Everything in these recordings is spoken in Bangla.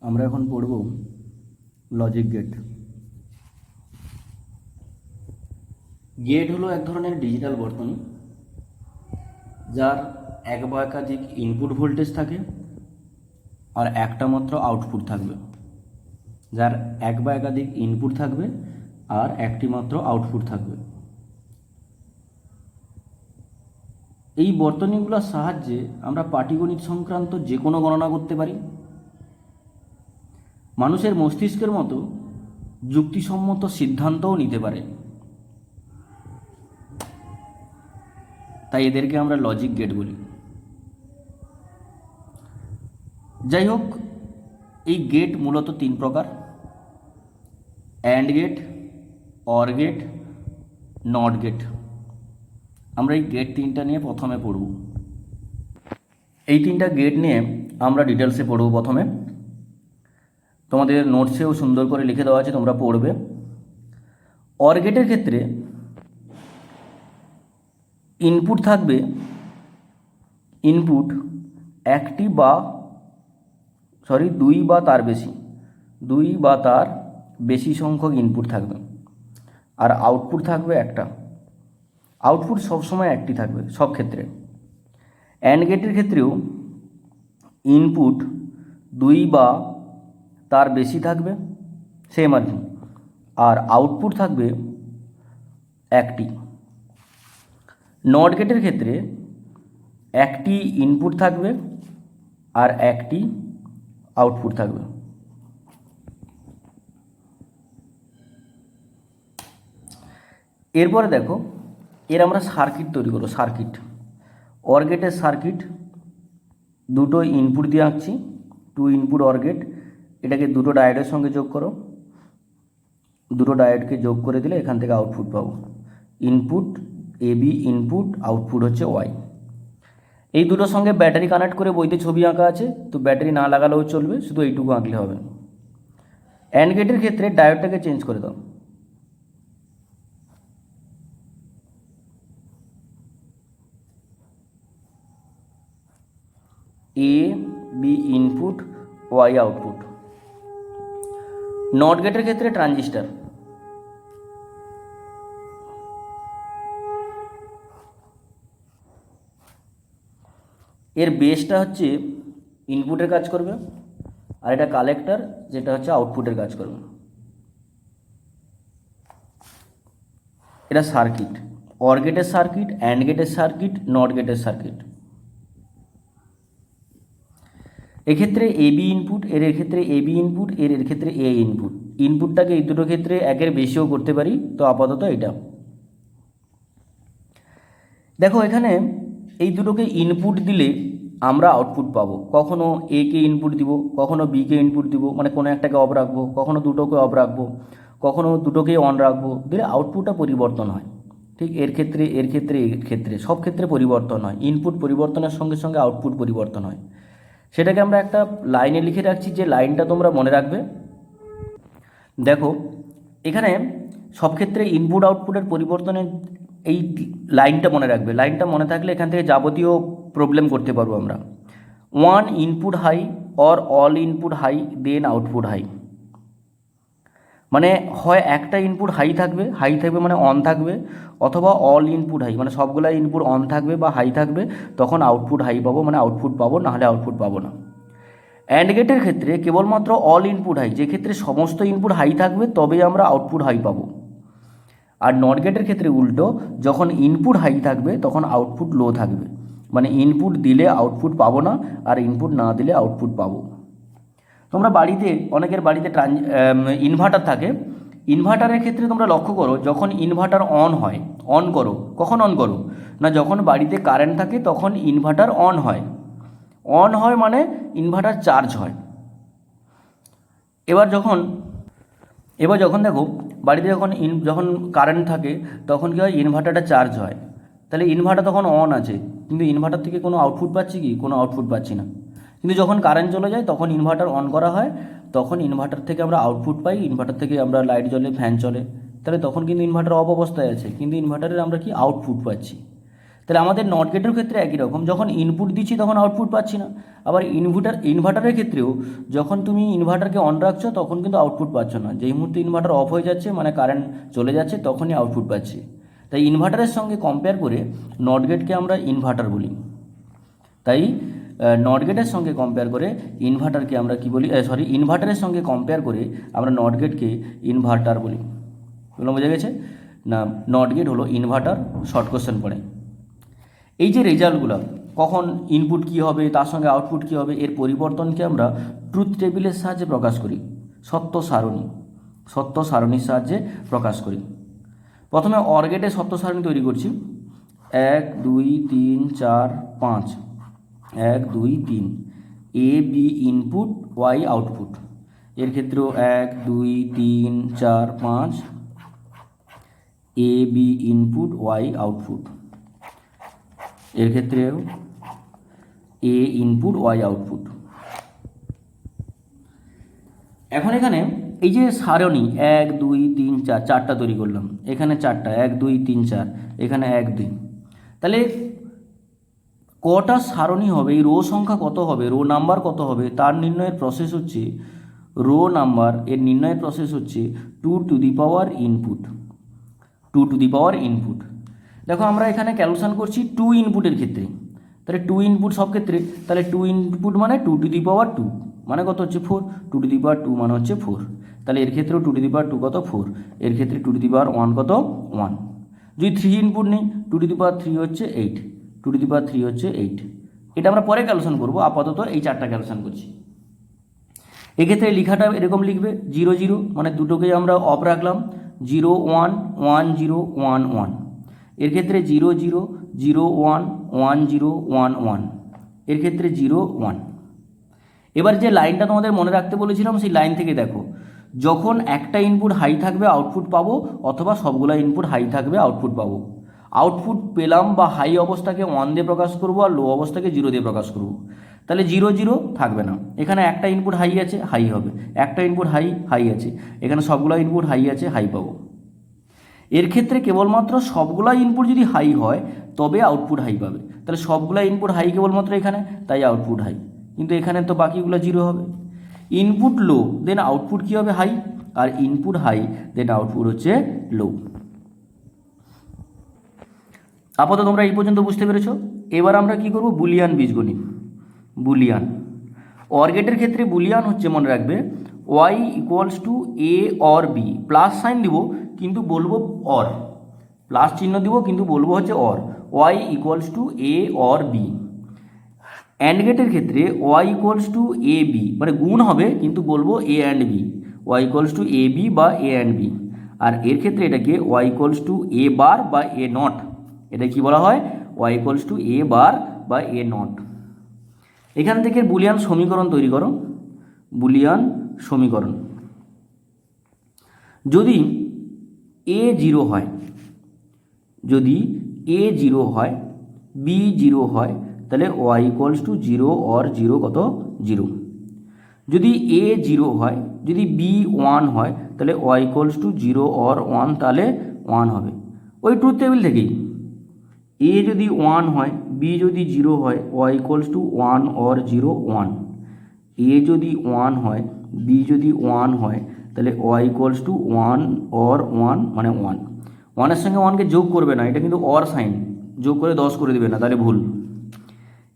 আমরা এখন পড়ব লজিক গেট। গেট হলো এক ধরনের ডিজিটাল বর্তনী যার এক বা একাধিক ইনপুট ভোল্টেজ থাকে আর একটা মাত্র আউটপুট থাকবে। যার এক বা একাধিক ইনপুট থাকবে আর একটি মাত্র আউটপুট থাকবে। এই বর্তনীগুলোর সাহায্যে আমরা পাটিগণিত সংক্রান্ত যে কোনো গণনা করতে পারি। মানুষের মস্তিষ্কের মতো যুক্তিসম্মত সিদ্ধান্তও নিতে পারে, তাই এদেরকে আমরা লজিক গেট বলি। যাই হোক, এই গেট মূলত তিন প্রকার: and gate, or gate, not gate. আমরা এই গেট তিনটা নিয়ে প্রথমে পড়ব। এই তিনটা গেট নিয়ে আমরা ডিটেলসে পড়ব। প্রথমে তোমাদের নোটসেও সুন্দর করে লিখে দেওয়া আছে, তোমরা পড়বে। অর গেটের ক্ষেত্রে ইনপুট থাকবে, ইনপুট একটি বা দুই বা তার বেশি সংখ্যক ইনপুট থাকবে, আর আউটপুট থাকবে একটা। আউটপুট সবসময় একটি থাকবে সব ক্ষেত্রে। অ্যান্ড গেটের ক্ষেত্রেও ইনপুট দুই বা তার বেশি থাকবে, সেম আর কি, আর আউটপুট থাকবে একটি। নট গেটের ক্ষেত্রে একটি ইনপুট থাকবে আর একটি আউটপুট থাকবে। এরপরে দেখো, এর আমরা সার্কিট তৈরি করব। সার্কিট, অর গেটের সার্কিট দুটো ইনপুট দিয়ে আঁকছি, টু ইনপুট অর গেট। এটাকে দুটো ডায়োডের সঙ্গে যোগ করো, দুটো ডায়োডকে যোগ করে দিলে এখান থেকে আউটপুট পাবো। ইনপুট এবি ইনপুট, আউটপুট হচ্ছে ওয়াই। এই দুটোর সঙ্গে ব্যাটারি কানেক্ট করে বইতে ছবি আঁকা আছে, তো ব্যাটারি না লাগালেও চলবে, শুধু এইটুকু আঁকলে হবে। অ্যান্ড গেটের ক্ষেত্রে ডায়োডটাকে চেঞ্জ করে দাও। A B input, Y output. Not গেটের ক্ষেত্রে ট্রানজিস্টার, এর বেসটা হচ্ছে ইনপুটের কাজ করবে, আর এটা কালেক্টর যেটা হচ্ছে আউটপুটের কাজ করবে। এটা সার্কিট, অর গেটের সার্কিট, অ্যান্ড গেটের সার্কিট, নট গেটের সার্কিট। এক্ষেত্রে এবি ইনপুট, এর ক্ষেত্রে এবি ইনপুট, এর ক্ষেত্রে এ ইনপুট। ইনপুটটাকে এই দুটো ক্ষেত্রে একের বেশিও করতে পারি, তো আপাতত এটা দেখো। এখানে এই দুটোকে ইনপুট দিলে আমরা আউটপুট পাবো। কখনো এ কে ইনপুট দিব, কখনো বি কে ইনপুট দিব, মানে কোনো একটাকে অফ রাখবো, কখনো দুটোকে অফ রাখবো, কখনো দুটোকে অন রাখবো, দিলে আউটপুটটা পরিবর্তন হয়। ঠিক এর ক্ষেত্রে সব ক্ষেত্রে পরিবর্তন হয়। ইনপুট পরিবর্তনের সঙ্গে সঙ্গে আউটপুট পরিবর্তন হয়। সেটাকে আমরা একটা লাইনে লিখে রাখছি, যে লাইনটা তোমরা মনে রাখবে। দেখো, এখানে সব ক্ষেত্রে ইনপুট আউটপুটের পরিবর্তনের এই লাইনটা মনে রাখবে। লাইনটা মনে থাকলে এখান থেকে যাবতীয় প্রবলেম করতে পারবো আমরা। One input high or all input high then output high, মানে হয় একটা ইনপুট হাই থাকবে মানে অন থাকবে, অথবা অল ইনপুট হাই মানে সবগুলা ইনপুট অন থাকবে বা হাই থাকবে, তখন আউটপুট হাই পাবো, মানে আউটপুট পাবো, নাহলে আউটপুট পাবো না। অ্যান্ড গেটের ক্ষেত্রে কেবলমাত্র অল ইনপুট হাই, যে ক্ষেত্রে সমস্ত ইনপুট হাই থাকবে তবেই আমরা আউটপুট হাই পাবো। আর নট গেটের ক্ষেত্রে উল্টো, যখন ইনপুট হাই থাকবে তখন আউটপুট লো থাকবে, মানে ইনপুট দিলে আউটপুট পাবো না, আর ইনপুট না দিলে আউটপুট পাবো। তোমরা বাড়িতে, অনেকের বাড়িতে ইনভার্টার থাকে। ইনভার্টারের ক্ষেত্রে তোমরা লক্ষ্য করো, যখন ইনভার্টার অন হয়, অন করো, কখন অন করো না, যখন বাড়িতে কারেন্ট থাকে তখন ইনভার্টার অন হয়। অন হয় মানে ইনভার্টার চার্জ হয়। এবার যখন দেখো বাড়িতে যখন কারেন্ট থাকে তখন কী হয়, ইনভার্টারটা চার্জ হয়। তাহলে ইনভার্টার তখন অন আছে, কিন্তু ইনভার্টার থেকে কোনো আউটপুট পাচ্ছি কি? কোনো আউটপুট পাচ্ছি না। কিন্তু যখন কারেন্ট চলে যায় তখন ইনভার্টার অন করা হয়, তখন ইনভার্টার থেকে আমরা আউটপুট পাই, ইনভার্টার থেকে আমরা লাইট জ্বলে, ফ্যান চলে। তাহলে তখন কিন্তু ইনভার্টার অফ অবস্থায় আছে, কিন্তু ইনভার্টারের আমরা কি আউটপুট পাচ্ছি। তাহলে আমাদের নট গেটের ক্ষেত্রে একই রকম, যখন ইনপুট দিচ্ছি তখন আউটপুট পাচ্ছি না। আবার ইনভার্টারের ক্ষেত্রেও যখন তুমি ইনভার্টারকে অন রাখছো তখন কিন্তু আউটপুট পাচ্ছ না, যেই মুহূর্তে ইনভার্টার অফ হয়ে যাচ্ছে মানে কারেন্ট চলে যাচ্ছে তখনই আউটপুট পাচ্ছি। তাই ইনভার্টারের সঙ্গে কম্পেয়ার করে নট গেটকে আমরা ইনভার্টার বলি। তাই নট গেটের সঙ্গে কম্পেয়ার করে ইনভার্টারকে আমরা কি বলি, ইনভার্টারের সঙ্গে কম্পেয়ার করে আমরা নট গেটকে ইনভার্টার বলি। এগুলো বোঝা গেছে না? নট গেট হলো ইনভার্টার, শর্ট কোশ্চেন পড়ে। এই যে রেজাল্টগুলো কখন ইনপুট কী হবে তার সঙ্গে আউটপুট কী হবে, এর পরিবর্তনকে আমরা ট্রুথ টেবিলের সাহায্যে প্রকাশ করি, সত্য সারণীর সাহায্যে প্রকাশ করি। প্রথমে অর গেটে সত্য সারণী তৈরি করছি, 1 2 3 4 5, 1 2 3, এ বি ইনপুট ওয়াই আউটপুট। এর ক্ষেত্রেও 1 2 3 4 5, এ বি ইনপুট ওয়াই আউটপুট। এর ক্ষেত্রেও এ ইনপুট ওয়াই আউটপুট। এখন এখানে এই যে সারণী 1 2 3 4, চারটা তৈরি করলাম, এখানে চারটা 1 2 3 4, এখানে 1 2, তাহলে কটা সারণী হবে, এই রো সংখ্যা কত হবে, রো নাম্বার কত হবে তার নির্ণয়ের প্রসেস হচ্ছে, রো নাম্বার এর নির্ণয়ের প্রসেস হচ্ছে 2 to the power input, 2 to the power input. দেখো আমরা এখানে ক্যালকুলেশন করছি 2 ইনপুটের ক্ষেত্রে, তাহলে 2 ইনপুট সব ক্ষেত্রে, তাহলে 2 ইনপুট মানে 2 টু দি পাওয়ার 2 মানে কত হচ্ছে 4, 2 টু দি পাওয়ার 2 মানে হচ্ছে 4। তাহলে এর ক্ষেত্রেও 2 টু দি পাওয়ার 2 কত 4, এর ক্ষেত্রে 2 টু দি পাওয়ার 1 কত 1। যদি 3 ইনপুট নেই 2 টু দি পাওয়ার 3 হচ্ছে 8, 2 টু দি পাওয়ার 3 হচ্ছে 8। এটা আমরা পরে ক্যালকুলেশন করবো, আপাতত এই চারটা ক্যালকুলেশন করছি। এক্ষেত্রে লেখাটা এরকম লিখবে 0 0 মানে দুটোকেই আমরা অফ রাখলাম, 0 1 1 0 1 1। এর ক্ষেত্রে 0 0 0 1 1 0 1 1, এর ক্ষেত্রে 0 1। এবার যে লাইনটা তোমাদের মনে রাখতে বলেছিলাম সেই লাইন থেকে দেখো, যখন একটা ইনপুট হাই থাকবে আউটপুট পাবো, অথবা সবগুলো ইনপুট হাই থাকবে আউটপুট পাবো। আউটপুট পেলাম বা হাই অবস্থাকে 1 দিয়ে প্রকাশ করব আর লো অবস্থাকে 0 দিয়ে প্রকাশ করব। তাহলে 0 0 থাকবে না, এখানে একটা ইনপুট হাই আছে হাই হবে, একটা ইনপুট হাই আছে, এখানে সবগুলো ইনপুট হাই আছে হাই পাবো। এর ক্ষেত্রে কেবলমাত্র সবগুলো ইনপুট যদি হাই হয় তবে আউটপুট হাই পাবে, তাহলে সবগুলো ইনপুট হাই কেবলমাত্র এখানে, তাই আউটপুট হাই, কিন্তু এখানে তো বাকিগুলো 0 হবে। ইনপুট লো দেন আউটপুট কী হবে হাই, আর ইনপুট হাই দেন আউটপুট হচ্ছে লো। আপাতত তোমরা এই পর্যন্ত বুঝতে পেরেছো। এবার আমরা কি করব, বুলিয়ান বীজগণিত। বুলিয়ান অর গেটের ক্ষেত্রে বুলিয়ান হচ্ছে, মনে রাখবে Y equals to A or B, plus sign দিব কিন্তু বলবো অর, প্লাস চিহ্ন দিব কিন্তু বলবো হচ্ছে or, Y equals to A or B. And গেটের ক্ষেত্রে Y equals to A B মানে গুণ হবে কিন্তু বলবো A and B, Y equals to A B বা এ অ্যান্ড বি। আর এর ক্ষেত্রে এটাকে Y equals to A bar বা এ নট, এটা কি বলা হয়, Y equals to A bar বা এ নট। এখান থেকে বুলিয়ান সমীকরণ তৈরি করো, বুলিয়ান সমীকরণ। যদি এ 0 হয়, যদি এ 0 হয় বি 0 হয় তাহলে ওয়াই ইকুয়ালস টু 0 অর 0 কত 0। যদি এ 0 হয়, যদি বি 1 হয় তাহলে ওয়াই ইকুয়ালস টু 0 অর 1, তাহলে 1 হবে। ওই ট্রুথ টেবিল থেকেই এ যদি 1 হয় বি যদি 0 হয় ওয়াই ইকুয়ালস টু 1 অর 0 1। এ যদি 1 হয় বি যদি 1 হয় তাহলে ওয়াই ইকুয়ালস টু 1 অর 1 মানে 1। 1-এর সঙ্গে 1কে যোগ করবে না, এটা কিন্তু অর সাইন, যোগ করে 10 করে দেবে না, তাহলে ভুল।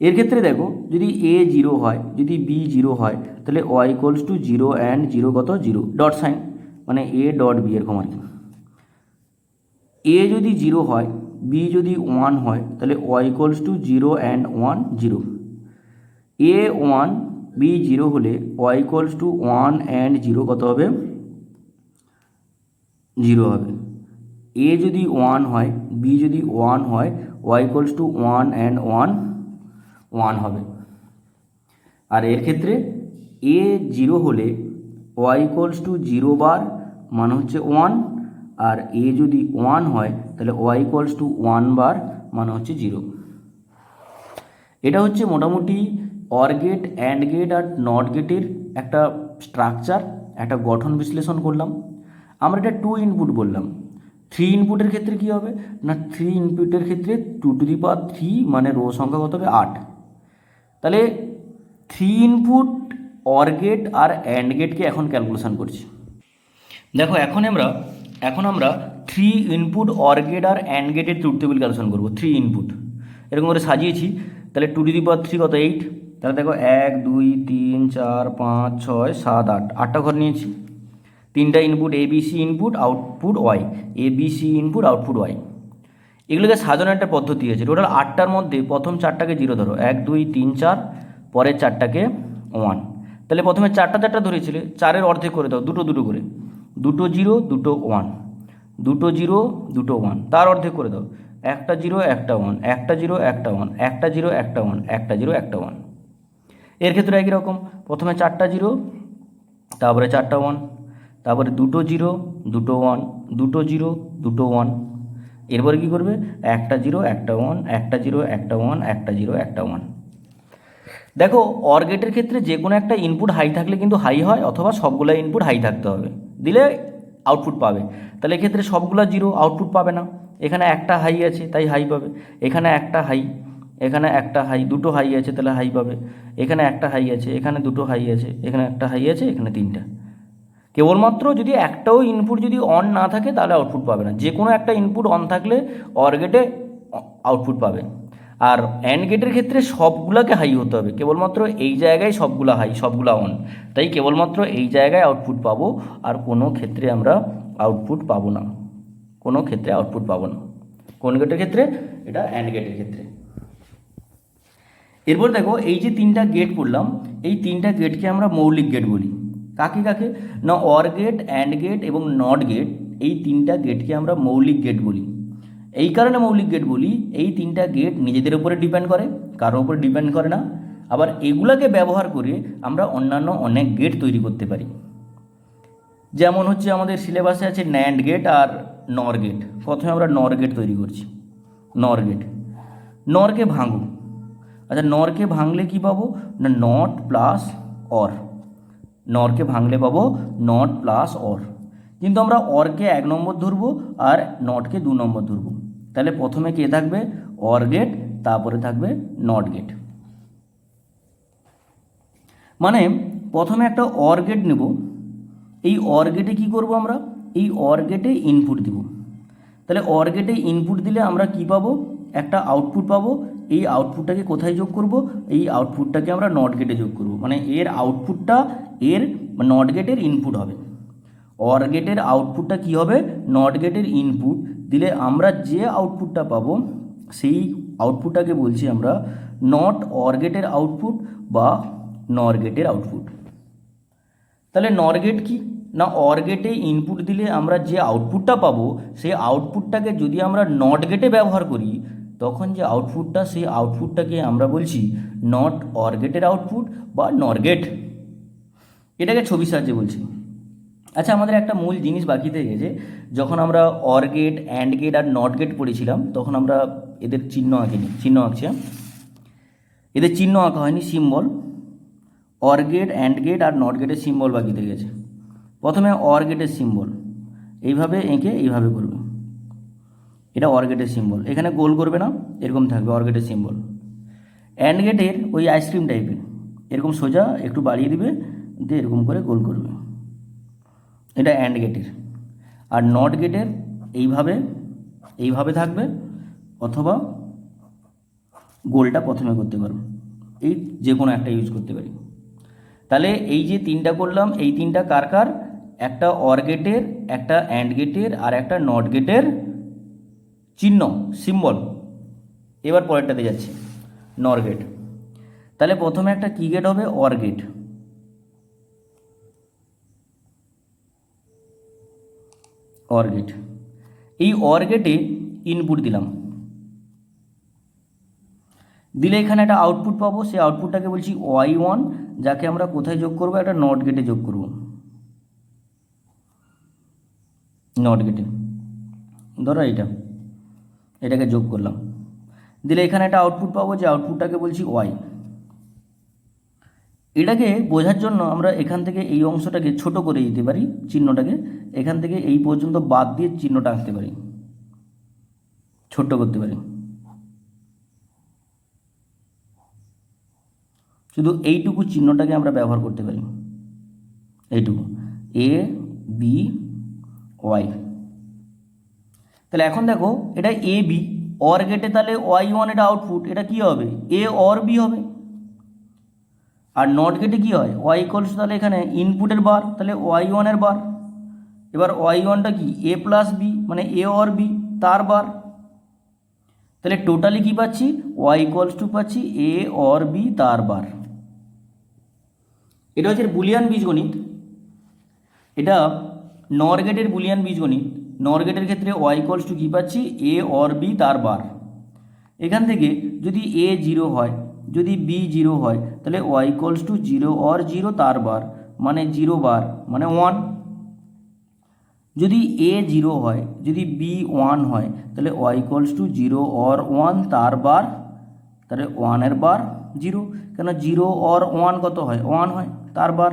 এর ক্ষেত্রে দেখো যদি এ 0 হয় যদি বি 0 হয় তাহলে ওয়াই ইকুয়ালস টু 0 অ্যান্ড 0 কত 0, ডট সাইন মানে এ ডট বি এরকম আর কি। এ যদি 0 হয় বি যদি 1 হয় তাহলে Y equals to 0 and 1 0। A 1 B 0 হলে ওয়াই ইকুয়ালস টু 1 অ্যান্ড 0 কত হবে 0 হবে। এ যদি 1 হয় বি যদি 1 হয় ওয়াই ইকুয়ালস টু 1 অ্যান্ড 1 1 হবে। আর এর ক্ষেত্রে এ 0 হলে ওয়াই ইকুয়ালস টু 0 বার মানে হচ্ছে 1, আর এ যদি 1 হয় তাহলে ওয়াই ইকুয়ালস টু 1 বার মানে হচ্ছে 0। এটা হচ্ছে মোটামুটি অর গেট, অ্যান্ড গেট আর নট গেটের একটা স্ট্রাকচার, একটা গঠন বিশ্লেষণ করলাম। আমরা এটা 2 ইনপুট বললাম, থ্রি ইনপুটের ক্ষেত্রে কী হবে না, থ্রি ইনপুটের ক্ষেত্রে 2^3 মানে রো সংখ্যা কত হবে 8। তাহলে থ্রি ইনপুট অর গেট আর অ্যান্ড গেটকে এখন ক্যালকুলেশন করছি। দেখো এখন আমরা থ্রি ইনপুট অর গেট আর অ্যান্ড গেটের ট্রুথ টেবিল ক্যালকুলেশন করবো। থ্রি ইনপুট এরকম করে সাজিয়েছি, তাহলে 2^3 কত 8, তাহলে দেখো 1 2 3 4 5 6 7 8, 8টা ঘর নিয়েছি। তিনটা input ABC input output Y, ABC input output Y, এগুলোকে সাজানোর একটা পদ্ধতি আছে। টোটাল 8টার মধ্যে প্রথম 4টাকে 0 ধরো, 1 2 3 4, পরের 4টাকে 1। তাহলে প্রথমে 4টা ধরেছিলে, 4-এর অর্ধেক করে দাও, দুটো করে, 2 0 2 1, 2 0 2 1, তার অর্ধেক করে দাও, 1 0 1 1, 1 0 1 1, 1 0 1 1, 1 0 1 1। এর ক্ষেত্রে একই রকম, প্রথমে 4টা 0, তারপরে 4টা 1, তারপরে 2 0 2 1, 2 0 2 1, এরপরে কী করবে 1 0 1 1, 1 0 1 1, 1 0 1 1। দেখো অর গেটের ক্ষেত্রে যে কোনো একটা ইনপুট হাই থাকলে কিন্তু হাই হয়, অথবা সবগুলো ইনপুট হাই থাকতে হবে, দিলে আউটপুট পাবে। তাহলে এক্ষেত্রে সবগুলো 0 আউটপুট পাবে না, এখানে একটা হাই আছে তাই হাই পাবে, এখানে একটা হাই, এখানে একটা হাই, দুটো হাই আছে তাহলে হাই পাবে, এখানে একটা হাই আছে, এখানে দুটো হাই আছে, এখানে একটা হাই আছে, এখানে 3টা। কেবলমাত্র যদি একটাও ইনপুট যদি অন না থাকে তাহলে আউটপুট পাবে না, যে কোনো একটা ইনপুট অন থাকলে অর গেটে আউটপুট পাবে। আর অ্যান্ড গেটের ক্ষেত্রে সবগুলোকে হাই হতে হবে, কেবলমাত্র এই জায়গায় সবগুলো হাই সবগুলো অন, তাই কেবলমাত্র এই জায়গায় আউটপুট পাবো, আর কোনো ক্ষেত্রে আমরা আউটপুট পাবো না, কোনো ক্ষেত্রে আউটপুট পাবো না। কোন গেটের ক্ষেত্রে? এটা অ্যান্ড গেটের ক্ষেত্রে। এরপর দেখো এই যে 3টা গেট পড়লাম, এই 3টা গেটকে আমরা মৌলিক গেট বলি। কাকে কাকে না, অর গেট, অ্যান্ড গেট এবং নট গেট, এই 3টা গেটকে আমরা মৌলিক গেট বলি। এই কারণে মৌলিক গেট বলি, এই 3টা গেট নিজেদের উপরে ডিপেন্ড করে, কারোর উপরে ডিপেন্ড করে না। আবার এগুলাকে ব্যবহার করে আমরা অন্যান্য অনেক গেট তৈরি করতে পারি। যেমন হচ্ছে আমাদের সিলেবাসে আছে ন্যান্ড গেট আর নর গেট। প্রথমে আমরা নর গেট তৈরি করছি। নর গেট, নরকে ভাঙো। আচ্ছা, নরকে ভাঙলে কি পাবো না, নট প্লাস অর। নরকে ভাঙলে পাবো নট প্লাস অর, কিন্তু আমরা অরকে 1 নম্বর ধরবো আর নটকে 2 নম্বর ধরবো। তাহলে প্রথমে কে থাকবে, অর গেট, তারপরে থাকবে নট গেট। মানে প্রথমে একটা অর গেট নেব, এই অর গেটে কী করবো আমরা, এই অর গেটে ইনপুট দিব। তাহলে অর গেটে ইনপুট দিলে আমরা কি পাবো, একটা আউটপুট পাবো। এই আউটপুটটাকে কোথায় যোগ করব, এই আউটপুটটাকে আমরা নট গেটে যোগ করব, মানে এর আউটপুটটা এর নট গেটের ইনপুট হবে। অর গেটের আউটপুটটা কি হবে, নট গেটের ইনপুট দিলে আমরা যে আউটপুটটা পাবো সেই আউটপুটটাকে বলছি আমরা নট অর গেটের আউটপুট বা নর গেটের আউটপুট। তাহলে নর গেট কি না, অর গেটে ইনপুট দিলে আমরা যে আউটপুটটা পাবো সেই আউটপুটটাকে যদি আমরা নট গেটে ব্যবহার করি, তখন যে আউটপুটটা সেই আউটপুটটাকে আমরা বলছি নট অর গেটের আউটপুট বা নর গেট। এটাকে ছবির সাহায্যে বলছি। আচ্ছা, আমাদের একটা মূল জিনিস বাকি থেকে গেছে। যখন আমরা অর গেট, অ্যান্ড গেট আর নট গেট পড়েছিলাম তখন আমরা এদের চিহ্ন আঁকিনি, চিহ্ন আঁকছি। এদের চিহ্ন আঁকা হয়নি, symbol. Or gate, and gate আর নট গেটের সিম্বল বাকি থেকে গেছে। প্রথমে অর গেটের সিম্বল এইভাবে এঁকে এইভাবে করবে, এটা অর গেটের সিম্বল। এখানে গোল করবে না, এরকম থাকবে অর গেটের সিম্বল। অ্যান্ড গেটের ওই আইসক্রিম টাইপের, এরকম সোজা একটু বাড়িয়ে দিবে, দিয়ে এরকম করে গোল করবে, এটা অ্যান্ড গেটের। আর নট গেটের এইভাবে এইভাবে থাকবে, অথবা গোলটা প্রথমে করতে পারো, এই যে কোনো একটা ইউজ করতে পারি। তাহলে এই যে 3টা করলাম, এই 3টা কার কার, একটা অর গেটের, একটা অ্যান্ড গেটের আর একটা নট গেটের চিহ্ন, সিম্বল। এবার পরেরটাতে যাচ্ছি, নর গেট। তাহলে প্রথমে একটা কি গেট হবে, অর গেট। অর গেট, এই অর গেটে ইনপুট দিলাম, দিলে এখানে একটা আউটপুট পাবো, সেই আউটপুটটাকে বলছি y1, যাকে আমরা কোথায় যোগ করবো, একটা নট গেটে যোগ করব। নট গেটে ধরো এটাকে যোগ করলাম, দিলে এখানে একটা আউটপুট পাবো, যে আউটপুটটাকে বলছি y। এটাকে বোঝার জন্য আমরা এখান থেকে এই অংশটাকে ছোট করে দিতে পারি, চিহ্নটাকে এখান থেকে এই পর্যন্ত বাদ দিয়ে চিহ্নটা আঁকতে পারি। ছোট্ট করতে পারি, শুধু এইটুকু চিহ্নটাকে আমরা ব্যবহার করতে পারি, এইটুকু এ বি ওয়াই। তাহলে এখন দেখো এটা এ বি, অর গেটে তাহলে ওয়াই ওয়ান এটা আউটপুট, এটা কি হবে এ অর বি হবে। আর নট গেটে কী হয় ওয়াই ইকলস, তাহলে এখানে ইনপুটের বার, তাহলে ওয়াই ওয়ানের বার। এবার ওয়াই ওয়ানটা কি এ প্লাস বি, মানে এ অর বি তার বার। তাহলে টোটালি কী পাচ্ছি ওয়াই ইকলস টু পাচ্ছি এ অর বি তার বার। এটা হচ্ছে বুলিয়ান বীজগণিত, এটা নর গেটের বুলিয়ান বীজগণিত। নর গেটের ক্ষেত্রে ওয়াই ইকলস টু কী পাচ্ছি এ অর বি তার বার। এখান থেকে যদি এ জিরো হয়, যদি বি জিরো হয়, তাহলে Y equals to zero or zero তার বার, মানে জিরো বার মানে ওয়ান। যদি এ জিরো হয়, যদি বি ওয়ান হয়, তাহলে Y equals to zero or one তার বার, তাহলে ওয়ানের বার জিরো, কেন জিরো অর ওয়ান কত হয় ওয়ান হয় তার বার।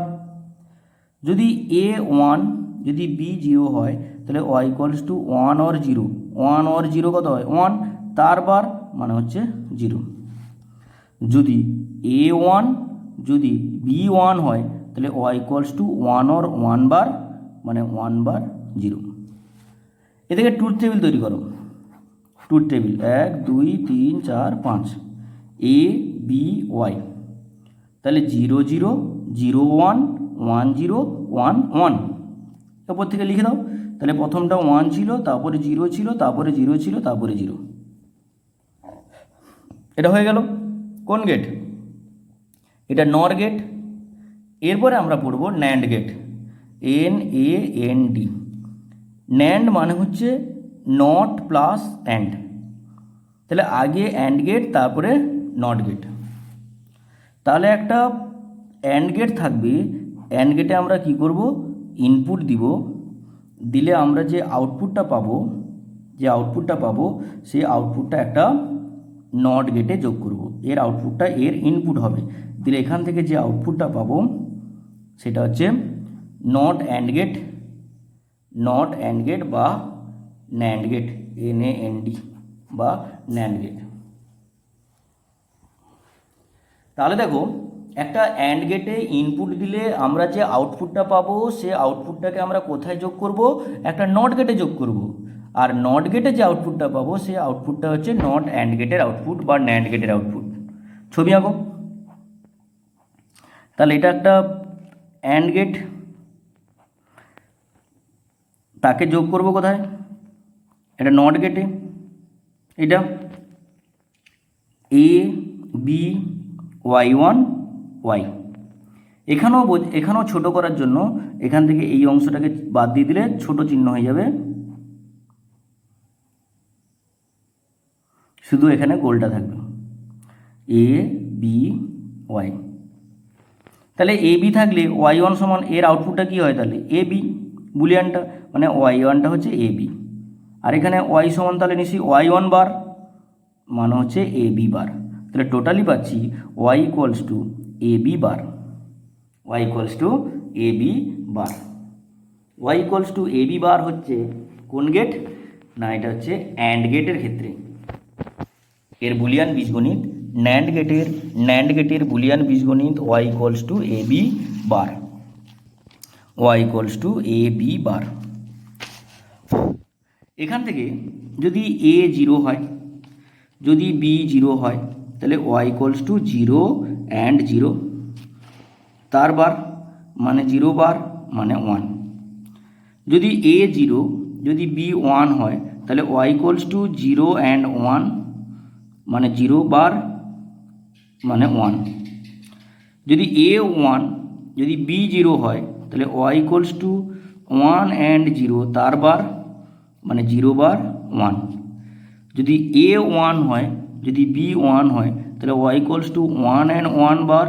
যদি এ ওয়ান, যদি বি জিরো হয়, তাহলে Y equals to one or zero, one or zero কত হয় ওয়ান তার বার, মানে হচ্ছে জিরো। যদি এ ওয়ান, যদি বি ওয়ান হয়, তাহলে Y equals to one or one bar, মানে ওয়ান বার জিরো। এ থেকে ট্রুথ টেবিল তৈরি করো। Truth table 1 2 3 4 5 A B Y, তাহলে 0 0 0 1 1 0 1 1, ওপর থেকে লিখে দাও। তাহলে প্রথমটা 1 ছিল, তারপরে 0 ছিল, তারপরে 0 ছিল, তারপরে 0। এটা হয়ে গেল কোন গেট, এটা নর গেট। এরপরে আমরা পড়ব ন্যান্ড গেট, NAND। ন্যান্ড মানে হচ্ছে নট প্লাস অ্যান্ড, তাহলে আগে অ্যান্ড গেট তারপরে নট গেট। তাহলে একটা অ্যান্ড গেট থাকবে, অ্যান্ড গেটে আমরা কি করব ইনপুট দিব, দিলে আমরা যে আউটপুটটা পাবো, যে আউটপুটটা পাবো সেই আউটপুটটা একটা নট গেটে যোগ করব, এর আউটপুটটা এর ইনপুট হবে, দিলে এখান থেকে যে আউটপুটটা পাবো সেটা হচ্ছে not and gate, not and gate বা ন্যান্ড গেট, NAND বা ন্যান্ড গেট। তাহলে দেখো একটা অ্যান্ড গেটে ইনপুট দিলে আমরা যে আউটপুটটা পাবো সে আউটপুটটাকে আমরা কোথায় যোগ করব, একটা নট গেটে যোগ করব। আর নট গেটে যে আউটপুটটা পাবো সেই আউটপুটটা হচ্ছে নট অ্যান্ড গেটের আউটপুট বা ন্যান্ড গেটের আউটপুট। ছবি আঁকো। তাহলে এটা একটা অ্যান্ড গেট, তাকে যোগ করব কোথায়, এটা নট গেটে, এটা A B Y one Y. এখানেও ছোট করার জন্য এখান থেকে এই অংশটাকে বাদ দিয়ে দিলে ছোট চিহ্ন হয়ে যাবে, শুধু এখানে গোলটা থাকবে এ বি ওয়াই। তাহলে এ বি থাকলে ওয়াই ওয়ান সমান এর আউটপুটটা কী হয়, তাহলে এ বি বুলিয়ানটা, মানে ওয়াই ওয়ানটা হচ্ছে এ বি। আর এখানে ওয়াই সমান তাহলে নিশ্চয়ই ওয়াই ওয়ান বার, মানে হচ্ছে এ বি বার। তাহলে টোটালি পাচ্ছি Y equals to A B bar, Y equals to A B bar. Y equals to A B bar হচ্ছে কোন গেট, না এটা হচ্ছে অ্যান্ড গেটের ক্ষেত্রে এর বুলিয়ান বীজগণিত। ন্যান্ড গেটের বুলিয়ান বীজগণিত Y equals to A B bar, Y equals to A B bar. এখান থেকে যদি এ জিরো হয়, যদি বি জিরো হয়, তাহলে Y equals to zero and zero তার বার, মানে জিরো বার মানে ওয়ান। যদি এ জিরো, যদি বি ওয়ান হয়, তাহলে Y equals to zero and one, মানে জিরো বার মানে ওয়ান। যদি এ ওয়ান, যদি বি জিরো হয়, তাহলে Y equals to one and zero তার বার, মানে জিরো বার ওয়ান। যদি এ ওয়ান হয়, যদি বি ওয়ান হয়, তাহলে Y equals to one and one bar,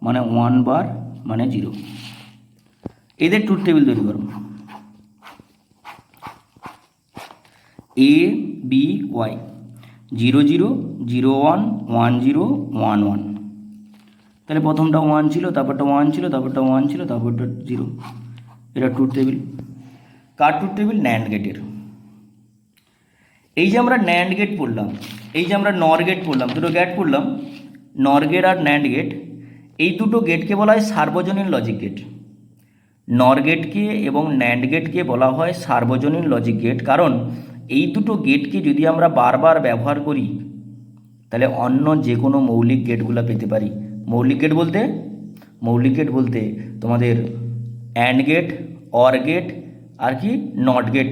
মানে ওয়ান বার মানে জিরো। এদের ট্রুথ টেবিল তৈরি করো। এ বি ওয়াই 0 0 0 1 1 0 1 1, তাহলে প্রথমটা 1 ছিল, তারপরটা 1 ছিল, তারপরটা 1 ছিল, তারপরটা 0। এটা ট্রুথ টেবিল। কার ট্রুথ টেবিল, ন্যান্ড গেটের। এই যে আমরা ন্যান্ড গেট পড়লাম, এই যে আমরা নর গেট পড়লাম, দুটো গেট পড়লাম, নর গেট আর ন্যান্ড গেট, এই দুটো গেটকে বলা হয় সার্বজনীন লজিক গেট। নর গেটকে এবং ন্যান্ড গেটকে বলা হয় সার্বজনীন লজিক গেট, কারণ এই দুটো গেটকে যদি আমরা বারবার ব্যবহার করি তাহলে অন্য যে কোনো মৌলিক গেটগুলো পেতে পারি। মৌলিক গেট বলতে তোমাদের অ্যান্ড গেট, অর গেট আর কি নট গেট,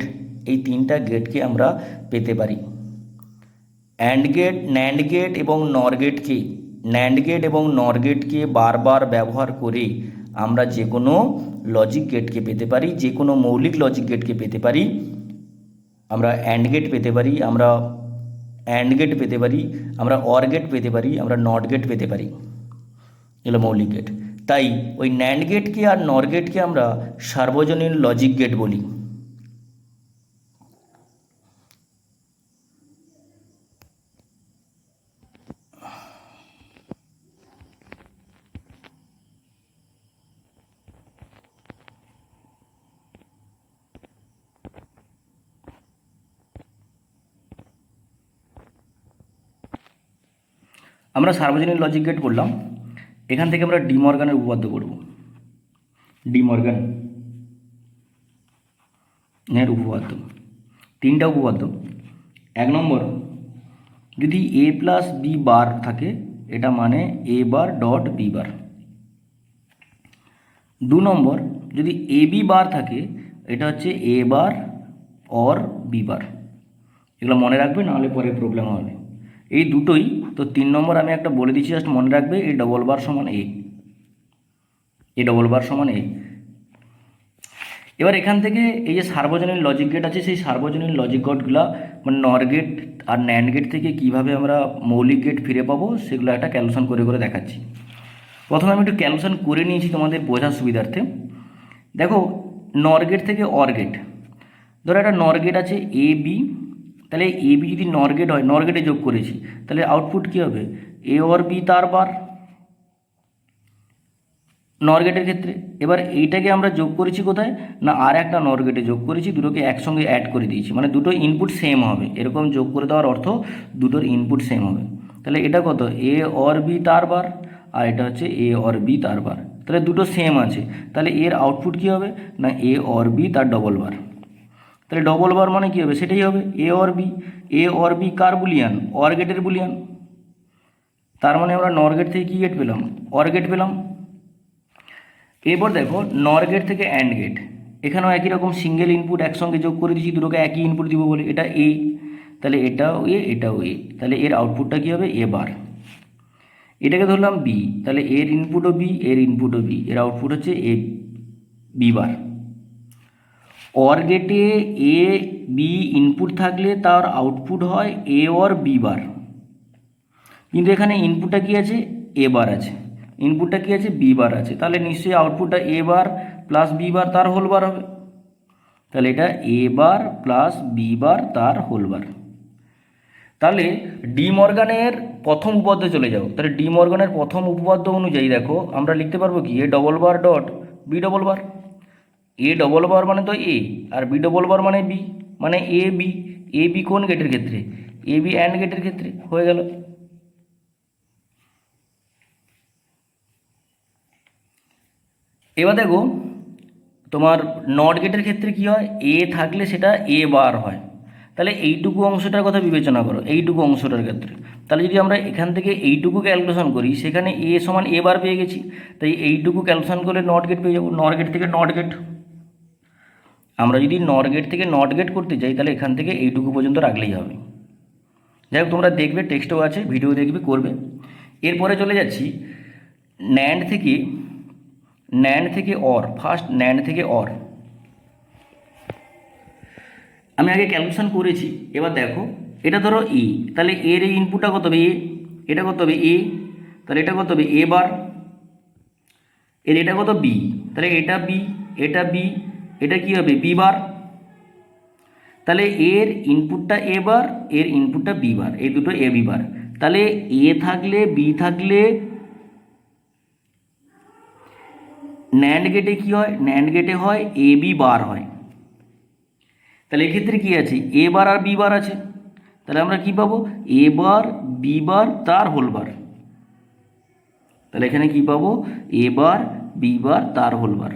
এই তিনটা গেটকে আমরা পেতে পারি। অ্যান্ড গেট, ন্যান্ড গেট এবং নর গেটকে বারবার ব্যবহার করে আমরা যে কোনো লজিক গেটকে পেতে পারি, যে কোনো মৌলিক লজিক গেটকে পেতে পারি। আমরা অ্যান্ড গেট পেতে পারি, আমরা অর গেট পেতে পারি, আমরা নট গেট পেতে পারি, এগুলো মৌলিক গেট। তাই ওই ন্যান্ড গেটকে আর নর গেটকে আমরা সার্বজনীন লজিক গেট বলি। আমরা সার্বজনীন লজিক গেট পড়লাম, এখান থেকে আমরা ডি মর্গানের উপপাদ্য পড়ব। ডি মর্গানের উপপাদ্য, তিনটা উপপাদ্য। 1 নম্বর, যদি এ প্লাস বি বার থাকে এটা মানে এ বার ডট বি বার। 2 নম্বর, যদি এ বি বার থাকে এটা হচ্ছে এ বার অর বি বার। এগুলো মনে রাখবে, নাহলে পরে প্রবলেম হবে। এই দুটোই তো। 3 নম্বর আমি একটা বলে দিচ্ছি, জাস্ট মনে রাখবে, এ ডবল বার সমান এ, এবার এখান থেকে এই যে সার্বজনীন লজিক গেট আছে, সেই সার্বজনীন লজিক গেটগুলো মানে নর গেট আর ন্যান্ড গেট থেকে কিভাবে আমরা মৌলিক গেট ফিরে পাবো সেগুলো একটা ক্যালকুলেশন করে দেখাচ্ছি। প্রথমে আমি একটু ক্যালকুলেশন করে নিয়েছি তোমাদের বোঝার সুবিধার্থে। দেখো, নর গেট থেকে অর গেট, ধরো একটা নর গেট আছে এ বি, তাহলে এ বি যদি নর গেট হয়, নর গেটে যোগ করেছি, তাহলে আউটপুট কী হবে? এ অর বি তার বার, নর গেটের ক্ষেত্রে। এবার এইটাকে আমরা যোগ করেছি কোথায় না, আর একটা নর গেটে যোগ করেছি, দুটোকে একসঙ্গে অ্যাড করে দিয়েছি, মানে দুটো ইনপুট সেম হবে। এরকম যোগ করে দেওয়ার অর্থ দুটোর ইনপুট সেম হবে। তাহলে এটা কত? এ অর বি তার বার, আর এটা হচ্ছে এ অর বি তার বার। তাহলে দুটো সেম আছে, তাহলে এর আউটপুট কী হবে না, এ অর বি তার ডবল বার। তাহলে ডবল বার মানে কী হবে? সেটাই হবে এ অর বি কার বুলিয়ান? অর গেটের বুলিয়ান। তার মানে আমরা নর গেট থেকে কী গেট পেলাম? অর গেট পেলাম। এরপর দেখো, নর গেট থেকে অ্যান্ড গেট, এখানেও একই রকম সিঙ্গেল ইনপুট একসঙ্গে যোগ করে দিচ্ছি, দুটোকে একই ইনপুট দিব বলে, এটা এ, তাহলে এটাও এ, তাহলে এর আউটপুটটা কী হবে? এ বার। এটাকে ধরলাম বি, তাহলে এর ইনপুটও বি, এর আউটপুট হচ্ছে এ বি বার। অর গেটে এ বি ইনপুট থাকলে তার আউটপুট হয় এ অর বি বার, কিন্তু এখানে ইনপুটটা কী আছে? এ বার আছে, ইনপুটটা কী আছে? বি বার আছে, তাহলে নিশ্চয়ই আউটপুটটা এ বার প্লাস বি বার তার হোল বার হবে। তাহলে এটা এ বার প্লাস বি বার তার হোল বার। তাহলে ডি মর্গানের প্রথম উপপাদ্যে চলে যাও। তাহলে ডি মর্গানের প্রথম উপপাদ্য অনুযায়ী দেখো আমরা লিখতে পারবো কি, A double bar dot B double bar. A double bar মানে তো এ, আর বি ডবল বার মানে বি, মানে এ বি কোন গেটের ক্ষেত্রে? এ বি অ্যান্ড গেটের ক্ষেত্রে। হয়ে গেল। এবার দেখো, তোমার নট গেটের ক্ষেত্রে কি হয়? এ থাকলে সেটা এ বার হয়। তাহলে এইটুকু অংশটার কথা বিবেচনা করো, এইটুকু অংশটার ক্ষেত্রে। তাহলে যদি আমরা এখান থেকে এইটুকু ক্যালকুলেশন করি, সেখানে এ সমান এ বার পেয়ে গেছি, তাই এইটুকু ক্যালকুলেশন করলে নট গেট পেয়ে যাবো। নর গেট থেকে নট গেট, আমরা যদি নর গেট থেকে নট গেট করতে চাই তাহলে এখান থেকে এইটুকু পর্যন্ত রাখলেই হবে। যাই হোক, তোমরা দেখবে, টেক্সটও আছে, ভিডিও দেখবে, করবে। এরপরে চলে যাচ্ছি ন্যান্ড থেকে অর। ফার্স্ট ন্যান্ড থেকে অর আমি আগে ক্যালকুলেশন করেছি। এবার দেখো, এটা ধরো এ, তাহলে এর এই ইনপুটটা কত হবে? এ, এটা কত হবে? এ, তাহলে এটা কত হবে? এ বার। এর এটা কত? বি, তাহলে এটা বি, এটা কি হবে? B bar. তাহলে এর ইনপুটটা এ বার, এর ইনপুটটা বি বার, এই দুটো এ বি বার। তাহলে এ থাকলে বি থাকলে ন্যান্ড গেটে কি হয়? ন্যান্ড গেটে হয় এ বি বার হয়। তাহলে এক্ষেত্রে কি আছে? এ বার আর বি বার আছে। তাহলে আমরা কি পাবো, এ বার বি বার তার হোল বার। তাহলে এখানে কি পাবো, এ বার বি বার তার হোল বার।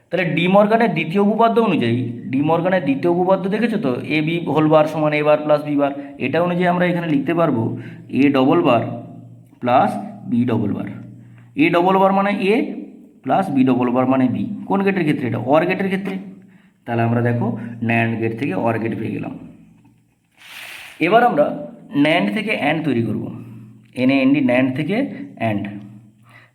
তাহলে ডি মর্গানের দ্বিতীয় উপপাদ্য অনুযায়ী, ডি মর্গানের দ্বিতীয় উপপাদ্য দেখেছো তো, এ বি হোল বার সমান এ বার প্লাস বি বার, এটা অনুযায়ী আমরা এখানে লিখতে পারবো A double bar plus B double bar. A double bar মানে A plus B double bar মানে বি। কোন গেটের ক্ষেত্রে, এটা অর গেটের ক্ষেত্রে। তাহলে আমরা দেখো ন্যান্ড গেট থেকে অর গেট পেয়ে গেলাম। এবার আমরা ন্যান্ড থেকে অ্যান্ড তৈরি করব, NAND ন্যান্ড থেকে অ্যান্ড।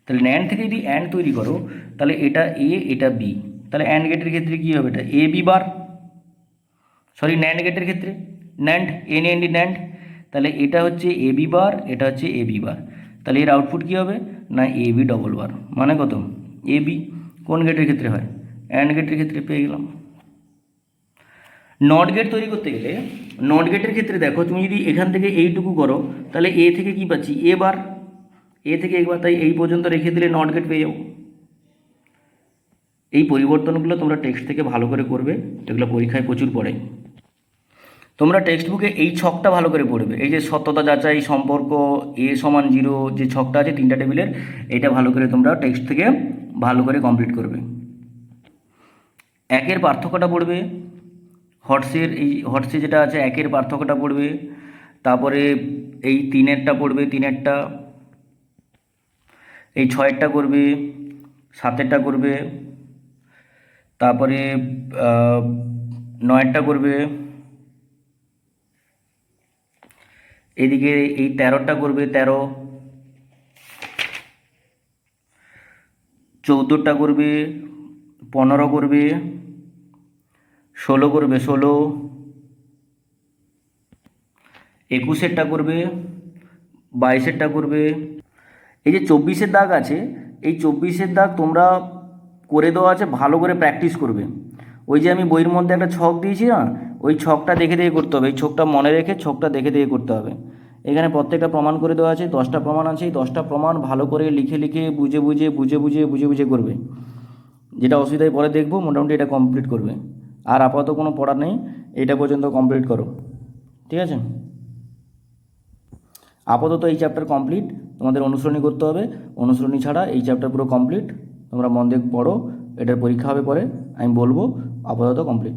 তাহলে ন্যান্ড থেকে যদি অ্যান্ড তৈরি করো তাহলে এটা এ এটা বি, তাহলে অ্যান্ড গেটের ক্ষেত্রে কী হবে, এটা এ বি বার, সরি ন্যান্ড গেটের ক্ষেত্রে ন্যান্ড NAND ন্যান্ড, তাহলে এটা হচ্ছে এ বি বার, এটা হচ্ছে এ বি বার। তাহলে এর আউটপুট কী হবে না এ বি ডবল বার, মানে কত এ বি। কোন গেটের ক্ষেত্রে হয়, অ্যান্ড গেটের ক্ষেত্রে পেয়ে গেলাম। নট গেট তৈরি করতে গেলে, নট গেটের ক্ষেত্রে দেখো তুমি যদি এখান থেকে এইটুকু করো তাহলে এ থেকে কি পাচ্ছি এ বার, এ থেকে একবার, তাই এই পর্যন্ত রেখে দিলে নট গেট পেয়ে যাবো। এই পরিবর্তনগুলো তোমরা টেক্সট থেকে ভালো করে করবে, এগুলো পরীক্ষায় প্রচুর পড়ে। তোমরা টেক্সট বুকে এই ছকটা ভালো করে পড়বে, এই যে সত্যতা যাচাই সম্পর্ক এ সমান 0 যে ছকটা আছে 3টা টেবিলের, এটা ভালো করে তোমরা টেক্সট থেকে ভালো করে কমপ্লিট করবে। একের পার্থক্যটা পড়বে, হটসের এই হটসে যেটা আছে একের পার্থক্যটা পড়বে, তারপরে এই 3-এরটা পড়বে, 3-এরটা, এই 6-এরটা করবে, 7-এরটা করবে, তারপরে 9-এরটা করবে, এদিকে এই 13টা করবে, 13, 14টা করবে, 15 করবে, 16 করবে, 16, 21-এরটা করবে, 22-এরটা করবে। এই যে 24-এর দাগ আছে, এই 24-এর দাগ তোমরা করে দেওয়া আছে, ভালো করে প্র্যাকটিস করবে। ওই যে আমি বইয়ের মধ্যে একটা ছক দিয়েছি না, ওই ছকটা দেখে দেখে করতে হবে, এই ছকটা মনে রেখে ছকটা দেখে দেখে করতে হবে। এখানে প্রত্যেকটা প্রমাণ করে দেওয়া আছে, 10টা প্রমাণ আছে, এই 10টা প্রমাণ ভালো করে লিখে লিখে বুঝে বুঝে বুঝে বুঝে বুঝে বুঝে করবে। যেটা অসুবিধায় পরে দেখবো, মোটামুটি এটা কমপ্লিট করবে। আর আপাতত কোনো পড়া নেই, এটা পর্যন্ত কমপ্লিট করো, ঠিক আছে। আপাতত এই চ্যাপ্টার কমপ্লিট, তোমাদের অনুসরণী করতে হবে, অনুসরণী ছাড়া এই চ্যাপ্টার পুরো কমপ্লিট। তোমরা মন দিয়ে পড়ো, এটার পরীক্ষা হবে পরে, আমি বলবো। আপাতত কমপ্লিট।